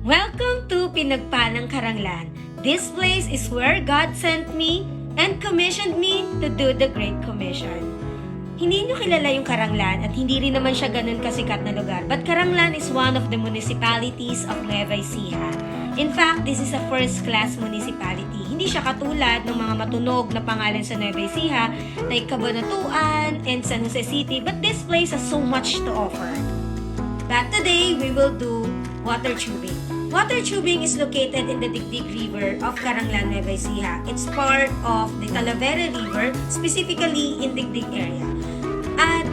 Welcome to Pinagpalang Karanglan. This place is where God sent me and commissioned me to do the Great Commission. Hindi nyo kilala yung Karanglan at hindi rin naman siya ganun kasikat na lugar, but Karanglan is one of the municipalities of Nueva Ecija. In fact, this is a first-class municipality. Hindi siya katulad ng mga matunog na pangalan sa Nueva Ecija like Cabanatuan and San Jose City, but this place has so much to offer. But today, we will do water tubing. Water tubing is located in the Digdig River of Karanglan, Nueva Ecija. It's part of the Talavera River, specifically in Digdig area. At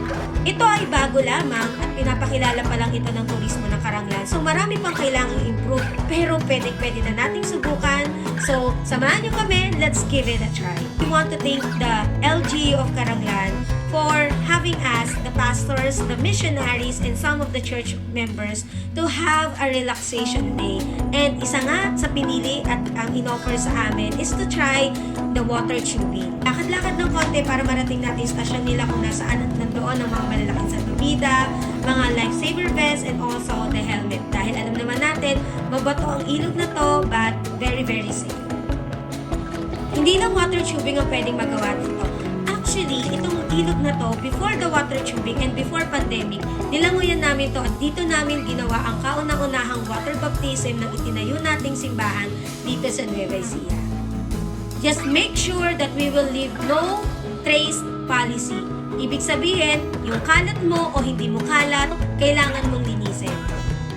ito ay bago lamang at pinapakilala pa lang ito ng turismo ng Karanglan. So marami pang kailangang improve, pero pwede na nating subukan. So samahan nyo kami, let's give it a try. We want to thank the LGU of Karanglan for having us, the pastors, the missionaries, and some of the church members to have a relaxation day. And isa nga sa pinili at ang inoffer sa amin is to try the water tubing. Lakad-lakad ng konti para marating natin stasyon nila kung nasaan nandoon ang mga malalaking sandubida, mga lifesaver vests, and also the helmet. Dahil alam naman natin, mabato ang ilog na to, but very, very safe. Hindi lang water tubing ang pwedeng magawa dito. Actually, itong ilog na to, before the water tubing and before pandemic, nilanguyan namin to at dito namin ginawa ang kauna-unahang water baptism ng itinayo nating simbahan dito sa Nueva Ecija. Just make sure that we will leave no trace policy. Ibig sabihin, yung kalat mo o hindi mo kalat, kailangan mong linisin.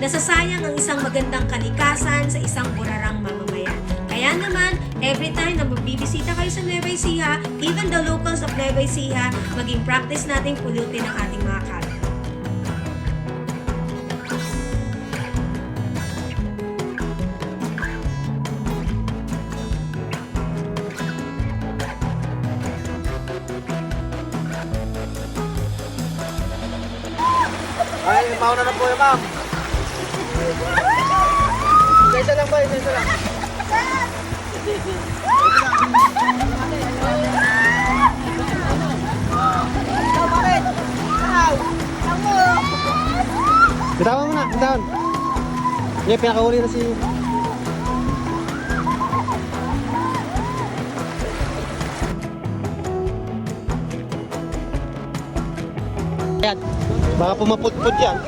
Nasasayang ang isang magandang kalikasan sa isang burarang mamamayan. Kaya naman, every time na magbibisita kayo sa Nueva Ecija, even the locals of Nueva Ecija, maging practice nating pulutin ang ating mga kalat. Ay, mauna na po yung ma'am. Isa lang ba? Isa lang. Bitawan mo na, bitawan. Yan, pinakahuli na si... Yan, baka pumaputput yan.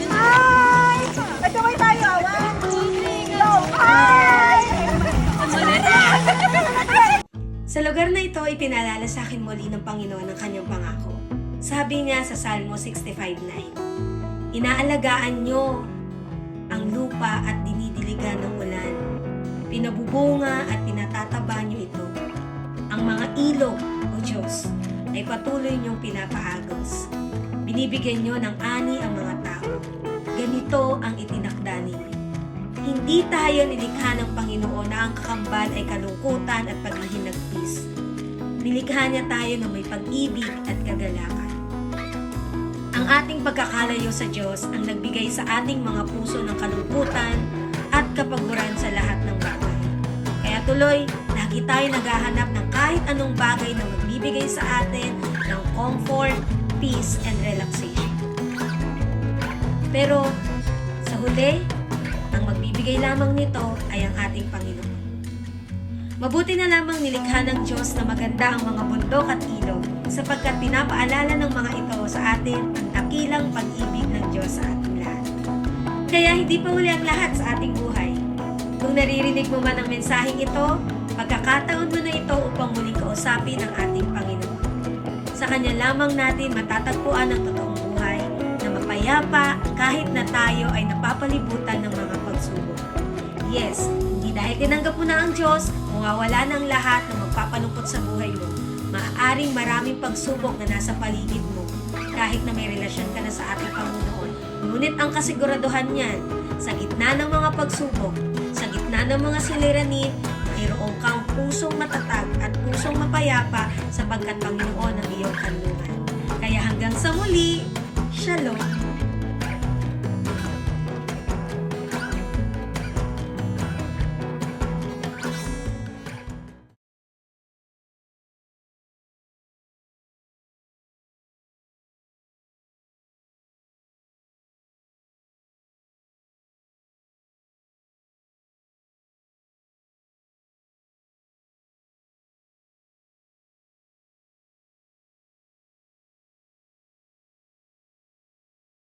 Hi! Nagkamay tayo, awan! Go! Hi! Sa lugar na ito, ipinaalala sa akin muli ng Panginoon ang kanyang pangako. Sabi niya sa Salmo 65:9, inaalagaan niyo ang lupa at dinidiligan ng ulan. Pinabubunga at pinatataba niyo ito. Ang mga ilog, o Diyos, ay patuloy niyong pinapaagos. Binibigyan niyo ng ani ang mga tao. Ganito ang itinakda ninyo. Hindi tayo nilikha ng Panginoon na ang kakambal ay kalungkutan at paghihinagpis. Nilikha niya tayo na may pag-ibig at kagalakan. Ang ating pagkakalayo sa Diyos ang nagbigay sa ating mga puso ng kalungkutan at kapaguran sa lahat ng bagay. Kaya tuloy, lagi tayo naghahanap ng kahit anong bagay na magbibigay sa atin ng comfort, peace, and relaxation. Pero sa huli, ang magbibigay lamang nito ay ang ating Panginoon. Mabuti na lamang nilikha ng Diyos na maganda ang mga bundok at ilog sapagkat pinapaalala ng mga ito sa atin ang dakilang pag-ibig ng Diyos sa ating lahat. Kaya hindi pa huli ang lahat sa ating buhay. Kung naririnig mo man ang mensaheng ito, pagkakataon mo na ito upang muling kausapin ang ating Panginoon. Sa Kanya lamang natin matatagpuan ang totoong buhay na mapayapa kahit na tayo ay napapalibutan ng mga pagsubok. Yes, hindi dahil tinanggap mo na ang Diyos, mawawala ng lahat na magpapalungkot sa buhay mo. Maaaring maraming pagsubok na nasa paligid mo kahit na may relasyon ka na sa ating Panginoon. Ngunit ang kasiguraduhan niyan, sa gitna ng mga pagsubok, sa gitna ng mga siliranin, mayroong kang pusong matatag at pusong mapayapa sapagkat Panginoon ang iyong kanlungan. Kaya hanggang sa muli, Shalom!